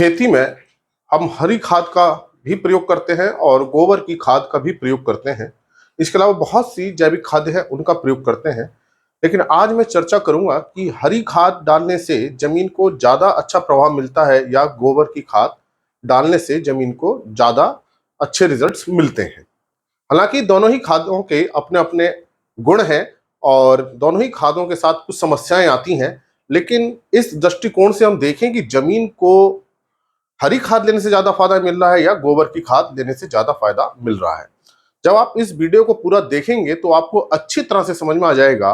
खेती में हम हरी खाद का भी प्रयोग करते हैं और गोबर की खाद का भी प्रयोग करते हैं। इसके अलावा बहुत सी जैविक खाद्य है उनका प्रयोग करते हैं। लेकिन आज मैं चर्चा करूंगा कि हरी खाद डालने से जमीन को ज़्यादा अच्छा प्रभाव मिलता है या गोबर की खाद डालने से जमीन को ज़्यादा अच्छे रिजल्ट्स मिलते हैं। हालांकि दोनों ही खादों के अपने अपने गुण हैं और दोनों ही खादों के साथ कुछ समस्याएं आती हैं। लेकिन इस दृष्टिकोण से हम देखें कि जमीन को हरी खाद लेने से ज्यादा फायदा मिल रहा है या गोबर की खाद लेने से ज्यादा फायदा मिल रहा है। जब आप इस वीडियो को पूरा देखेंगे तो आपको अच्छी तरह से समझ में आ जाएगा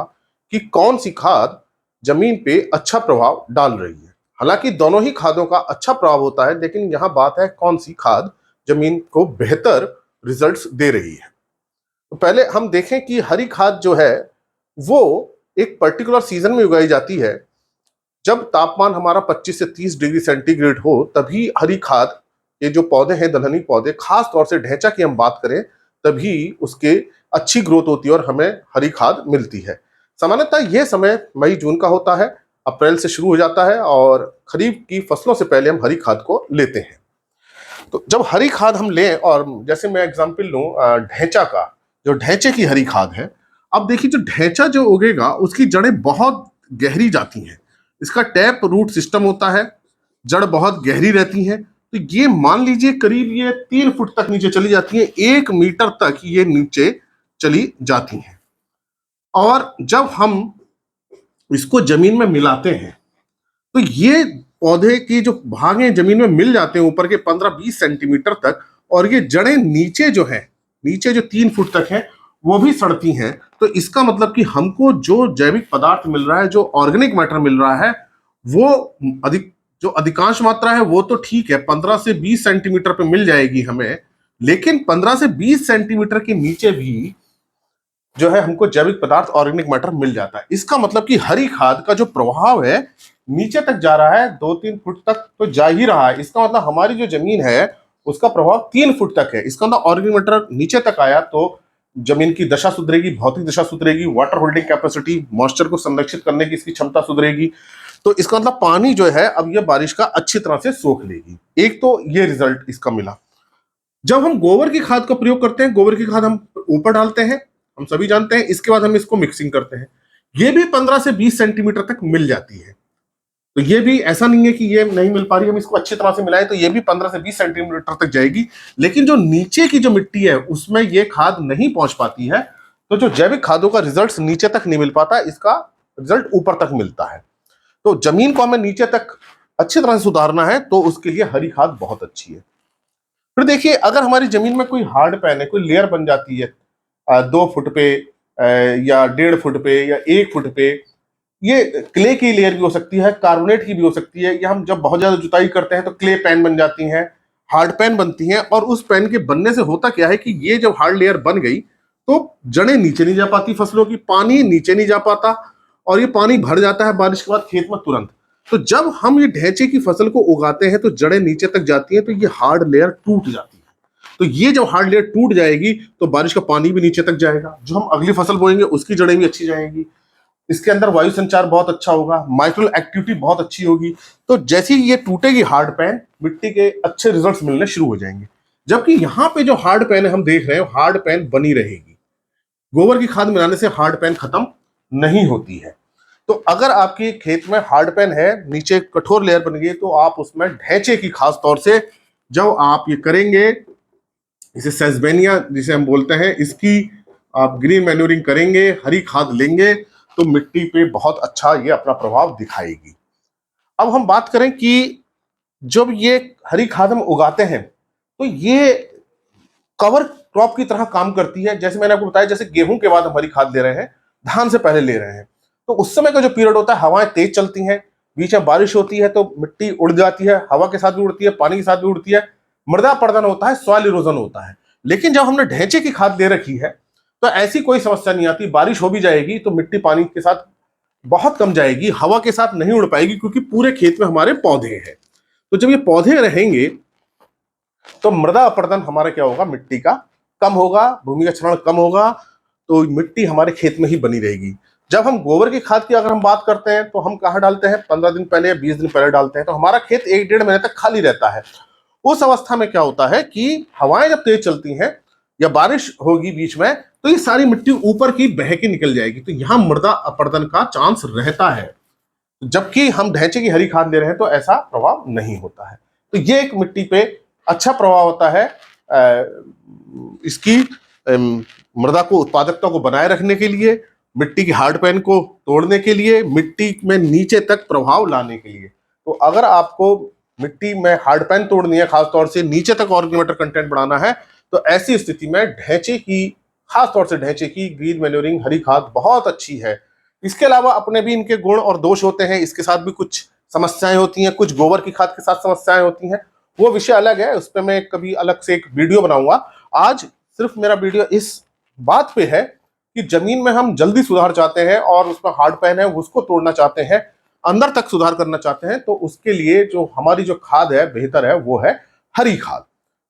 कि कौन सी खाद जमीन पे अच्छा प्रभाव डाल रही है। हालांकि दोनों ही खादों का अच्छा प्रभाव होता है, लेकिन यहाँ बात है कौन सी खाद जमीन को बेहतर रिजल्ट्स दे रही है। तो पहले हम देखें कि हरी खाद जो है वो एक पर्टिकुलर सीजन में उगाई जाती है। जब तापमान हमारा 25 से 30 डिग्री सेंटीग्रेड हो तभी हरी खाद, ये जो पौधे हैं दलहनी पौधे, खास तौर से ढैंचा की हम बात करें, तभी उसके अच्छी ग्रोथ होती है और हमें हरी खाद मिलती है। सामान्यतः यह समय मई जून का होता है, अप्रैल से शुरू हो जाता है और खरीफ की फसलों से पहले हम हरी खाद को लेते हैं। तो जब हरी खाद हम लें, और जैसे मैं एग्जाम्पल लूं ढैंचा का, जो ढैंचे की हरी खाद है, अब देखिए जो ढैंचा जो उगेगा उसकी जड़ें बहुत गहरी जाती हैं। इसका टैप रूट सिस्टम होता है, जड़ बहुत गहरी रहती हैं। तो ये मान लीजिए करीब ये 3 फुट तक नीचे चली जाती है, 1 मीटर तक ये नीचे चली जाती हैं। और जब हम इसको जमीन में मिलाते हैं तो ये पौधे की जो भाग हैं जमीन में मिल जाते हैं ऊपर के 15-20 सेंटीमीटर तक, और ये जड़ें नीचे जो है, नीचे जो 3 फुट तक है, वो भी सड़ती हैं। तो इसका मतलब कि हमको जो जैविक पदार्थ मिल रहा है, जो ऑर्गेनिक मैटर मिल रहा है, वो जो अधिकांश मात्रा है वो तो ठीक है, 15 से 20 सेंटीमीटर पे मिल जाएगी हमें। लेकिन 15 से 20 सेंटीमीटर के नीचे भी जो है हमको जैविक पदार्थ ऑर्गेनिक मैटर मिल जाता है। इसका मतलब कि हरी खाद का जो प्रभाव है नीचे तक जा रहा है, 2-3 फुट तक तो जा ही रहा है। इसका मतलब हमारी जो जमीन है उसका प्रभाव 3 फुट तक है। इसका मतलब ऑर्गेनिक मैटर नीचे तक आया तो जमीन की दशा सुधरेगी, भौतिक दशा सुधरेगी, वाटर होल्डिंग कैपेसिटी, मॉइस्चर को संरक्षित करने की इसकी क्षमता सुधरेगी। तो इसका मतलब पानी जो है अब यह बारिश का अच्छी तरह से सोख लेगी। एक तो ये रिजल्ट इसका मिला। जब हम गोबर की खाद का प्रयोग करते हैं, गोबर की खाद हम ऊपर डालते हैं, हम सभी जानते हैं, इसके बाद हम इसको मिक्सिंग करते हैं। ये भी 15 से 20 सेंटीमीटर तक मिल जाती है। तो ये भी ऐसा नहीं है कि ये नहीं मिल पा रही, हम इसको अच्छी तरह से मिलाएं तो ये भी 15 से 20 सेंटीमीटर तक जाएगी। लेकिन जो नीचे की जो मिट्टी है उसमें ये खाद नहीं पहुंच पाती है, तो जो जैविक खादों का रिजल्ट नीचे तक नहीं मिल पाता, इसका रिजल्ट ऊपर तक मिलता है। तो जमीन को हमें नीचे तक अच्छी तरह से सुधारना है तो उसके लिए हरी खाद बहुत अच्छी है। फिर देखिए, अगर हमारी जमीन में कोई हार्ड पैन है, कोई लेयर बन जाती है 2 फुट पे या 1.5 फुट पे या 1 फुट पे, ये क्ले की लेयर भी हो सकती है, कार्बोनेट की भी हो सकती है, या हम जब बहुत ज्यादा जुताई करते हैं तो क्ले पैन बन जाती हैं, हार्ड पैन बनती हैं। और उस पैन के बनने से होता क्या है कि ये जब हार्ड लेयर बन गई तो जड़ें नीचे नहीं जा पाती फसलों की, पानी नीचे नहीं जा पाता, और ये पानी भर जाता है बारिश के बाद खेत में तुरंत। तो जब हम ये ढैंचे की फसल को उगाते हैं तो जड़ें नीचे तक जाती हैं, तो ये हार्ड लेयर टूट जाती है। तो ये जब हार्ड लेयर टूट जाएगी तो बारिश का पानी भी नीचे तक जाएगा, जो हम अगली फसल बोएंगे उसकी जड़ें भी अच्छी जाएंगी, इसके अंदर वायु संचार बहुत अच्छा होगा, माइक्रोल एक्टिविटी बहुत अच्छी होगी। तो जैसे ही ये टूटेगी हार्ड पैन, मिट्टी के अच्छे रिजल्ट्स मिलने शुरू हो जाएंगे। जबकि यहाँ पे जो हार्ड पैन है हम देख रहे हैं, हार्ड पैन बनी रहेगी। गोबर की खाद मिलाने से हार्ड पैन खत्म नहीं होती है। तो अगर आपके खेत में हार्ड पैन है, नीचे कठोर लेयर बन गई, तो आप उसमें ढैंचे की खास तौर से जब आप ये करेंगे, इसे सेस्बेनिया जिसे हम बोलते हैं, इसकी आप ग्रीन मैन्योरिंग करेंगे, हरी खाद लेंगे, तो मिट्टी पे बहुत अच्छा ये अपना प्रभाव दिखाएगी। अब हम बात करें कि जब ये हरी खाद हम उगाते हैं तो ये कवर क्रॉप की तरह काम करती है। जैसे मैंने आपको बताया, जैसे गेहूं के बाद हम हरी खाद ले रहे हैं, धान से पहले ले रहे हैं, तो उस समय का जो पीरियड होता है हवाएं तेज चलती हैं, बीच में बारिश होती है तो मिट्टी उड़ जाती है, हवा के साथ भी उड़ती है, पानी के साथ भी उड़ती है, मृदा अपरदन होता है, सॉइल इरोजन होता है। लेकिन जब हमने ढैंचे की खाद दे रखी है तो ऐसी कोई समस्या नहीं आती। बारिश हो भी जाएगी तो मिट्टी पानी के साथ बहुत कम जाएगी, हवा के साथ नहीं उड़ पाएगी, क्योंकि पूरे खेत में हमारे पौधे हैं। तो जब ये पौधे रहेंगे तो मृदा अपरदन हमारा क्या होगा, मिट्टी का कम होगा, भूमि का क्षरण कम होगा, तो मिट्टी हमारे खेत में ही बनी रहेगी। जब हम गोबर की खाद की अगर हम बात करते हैं तो हम कहाँ डालते हैं, 15 दिन पहले या 20 दिन पहले डालते हैं, तो हमारा खेत 1-1.5 महीने तक खाली रहता है। उस अवस्था में क्या होता है कि हवाएं जब तेज चलती हैं या बारिश होगी बीच में, तो ये सारी मिट्टी ऊपर की बह के निकल जाएगी, तो यहां मृदा अपरदन का चांस रहता है। जबकि हम ढैंचे की हरी खाद ले रहे हैं तो ऐसा प्रभाव नहीं होता है। तो ये एक मिट्टी पे अच्छा प्रभाव होता है इसकी मृदा को, उत्पादकता को बनाए रखने के लिए, मिट्टी की हार्ड पैन को तोड़ने के लिए, मिट्टी में नीचे तक प्रभाव लाने के लिए। तो अगर आपको मिट्टी में हार्ड पैन तोड़नी है, खासतौर से नीचे तक ऑर्गेनिक मैटर कंटेंट बढ़ाना है, तो ऐसी स्थिति में ढैंचे की, खासतौर से ढैंचे की ग्रीन मैन्योरिंग हरी खाद बहुत अच्छी है। इसके अलावा अपने भी इनके गुण और दोष होते हैं, इसके साथ भी कुछ समस्याएं होती हैं, कुछ गोबर की खाद के साथ समस्याएं होती हैं, वो विषय अलग है, उस पर मैं कभी अलग से एक वीडियो बनाऊंगा। आज सिर्फ मेरा वीडियो इस बात पे है कि जमीन में हम जल्दी सुधार चाहते हैं और उसमें हार्ड पैन है उसको तोड़ना चाहते हैं, अंदर तक सुधार करना चाहते हैं, तो उसके लिए जो हमारी जो खाद है बेहतर है वो है हरी खाद।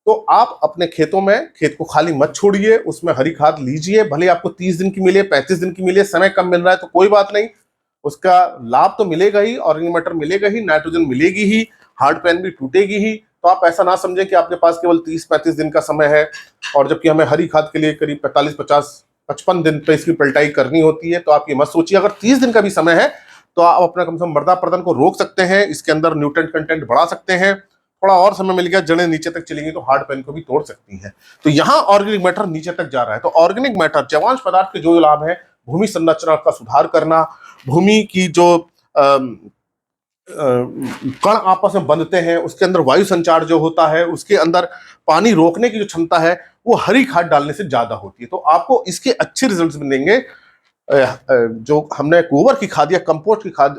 तो आप अपने खेतों में, खेत को खाली मत छोड़िए, उसमें हरी खाद लीजिए, भले आपको 30 दिन की मिले, 35 दिन की मिले, समय कम मिल रहा है तो कोई बात नहीं, उसका लाभ तो मिलेगा ही, ऑर्गेनिक मैटर मिलेगा ही, नाइट्रोजन मिलेगी ही, हार्ड पैन भी टूटेगी ही। तो आप ऐसा ना समझें कि आपके पास केवल 30-35 दिन का समय है और जबकि हमें हरी खाद के लिए करीब 45-50-55 दिन पे इसकी पलटाई करनी होती है। तो आप ये मत सोचिए, अगर 30 दिन का भी समय है तो आप अपना कम से कम मृदा अपरदन को रोक सकते हैं, इसके अंदर न्यूट्रिएंट कंटेंट बढ़ा सकते हैं। थोड़ा और समय मिल गया, जड़ें नीचे तक चलेंगी तो हार्ड पैन को भी तोड़ सकती हैं। तो यहाँ ऑर्गेनिक मैटर नीचे तक जा रहा है। तो ऑर्गेनिक मैटर, जैवांश पदार्थ के जो लाभ है, भूमि संरचना का सुधार करना, भूमि की जो कण आपस में बंधते हैं, उसके अंदर वायु संचार जो होता है, उसके अंदर पानी रोकने की जो क्षमता है, वो हरी खाद डालने से ज्यादा होती है। तो आपको इसके अच्छे रिजल्ट्स मिलेंगे जो हमने गोबर की खाद या कंपोस्ट की खाद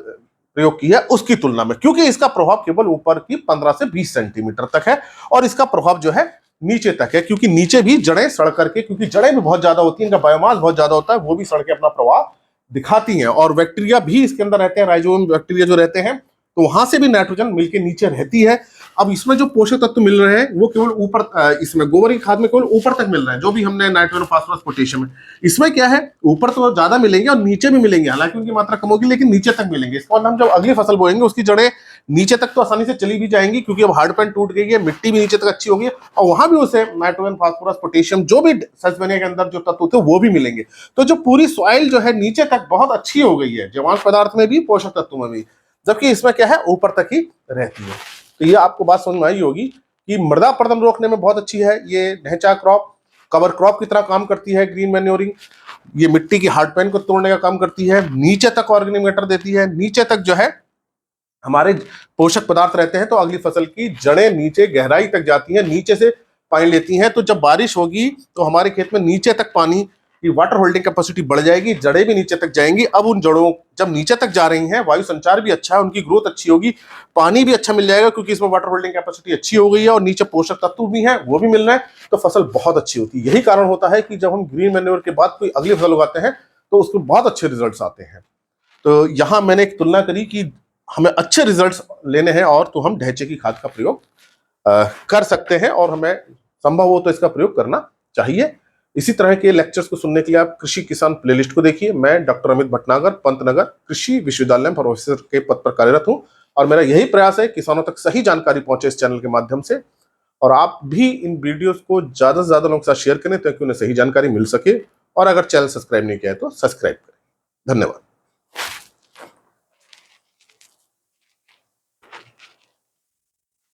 प्रयोग की है उसकी तुलना में, क्योंकि इसका प्रभाव केवल ऊपर की 15 से 20 सेंटीमीटर तक है और इसका प्रभाव जो है नीचे तक है, क्योंकि नीचे भी जड़ें सड़ करके, क्योंकि जड़ें भी बहुत ज्यादा होती हैं, इनका बायोमास बहुत ज्यादा होता है, वो भी सड़ के अपना प्रभाव दिखाती हैं। और बैक्टीरिया भी इसके अंदर रहते हैं, राइजोबियम बैक्टीरिया जो रहते हैं, तो वहां से भी नाइट्रोजन मिलके नीचे रहती है। अब इसमें जो पोषक तत्व मिल रहे हैं वो केवल ऊपर, इसमें गोबर की खाद में केवल ऊपर तक मिल रहे हैं, जो भी हमने नाइट्रोजन, फास्फोरस, पोटेशियम है, इसमें क्या है, ऊपर तो ज्यादा मिलेंगे और नीचे भी मिलेंगे, हालांकि उनकी मात्रा कम होगी लेकिन नीचे तक मिलेंगे। इसके बाद हम जब अगली फसल बोएंगे उसकी जड़ें नीचे तक तो आसानी से चली भी जाएंगी, क्योंकि अब हार्ड पैन टूट गई है, मिट्टी भी नीचे तक अच्छी होगी और वहां भी उसे नाइट्रोजन, फास्फोरस, पोटेशियम, जो भी सस्पेनिया के अंदर जो तत्व थे वो भी मिलेंगे। तो जो पूरी सॉइल जो है नीचे तक बहुत अच्छी हो गई है, जैवांश पदार्थ में भी, पोषक तत्व में भी, जबकि इसमें क्या है, ऊपर तक ही रहती है। तो ये आपको बात समझ में आई होगी कि मृदा अपरदन रोकने में बहुत अच्छी है ये ढैंचा क्रॉप, कवर क्रॉप की तरह काम करती है ग्रीन मैन्योरिंग, ये मिट्टी की हार्ड पैन को तोड़ने का काम करती है, नीचे तक ऑर्गेनिक मैटर देती है, नीचे तक जो है हमारे पोषक पदार्थ रहते हैं, तो अगली फसल की जड़ें नीचे गहराई तक जाती हैं, नीचे से पानी लेती हैं। तो जब बारिश होगी तो हमारे खेत में नीचे तक पानी की वाटर होल्डिंग कैपेसिटी बढ़ जाएगी, जड़ें भी नीचे तक जाएंगी। अब उन जड़ों जब नीचे तक जा रही हैं, वायु संचार भी अच्छा है, उनकी ग्रोथ अच्छी होगी, पानी भी अच्छा मिल जाएगा क्योंकि इसमें वाटर होल्डिंग कैपेसिटी अच्छी हो गई है और नीचे पोषक तत्व भी हैं वो भी मिल रहे हैं, तो फसल बहुत अच्छी होती है। यही कारण होता है कि जब हम ग्रीन मैन्योर के बाद कोई अगली फसल उगाते हैं तो उसको बहुत अच्छे रिजल्ट आते हैं। तो यहाँ मैंने एक तुलना करी कि हमें अच्छे रिजल्ट्स लेने हैं और तो हम ढैंचे की खाद का प्रयोग कर सकते हैं और हमें संभव हो तो इसका प्रयोग करना चाहिए। इसी तरह के लेक्चर्स को सुनने के लिए आप कृषि किसान प्लेलिस्ट को देखिए। मैं डॉक्टर अमित भटनागर, पंतनगर कृषि विश्वविद्यालय में प्रोफेसर के पद पर कार्यरत हूं और मेरा यही प्रयास है किसानों तक सही जानकारी पहुंचे इस चैनल के माध्यम से, और आप भी इन वीडियोस को ज्यादा से ज्यादा लोगों के साथ शेयर करें ताकि उन्हें सही जानकारी मिल सके। और अगर चैनल सब्सक्राइब नहीं किया है तो सब्सक्राइब करें। धन्यवाद।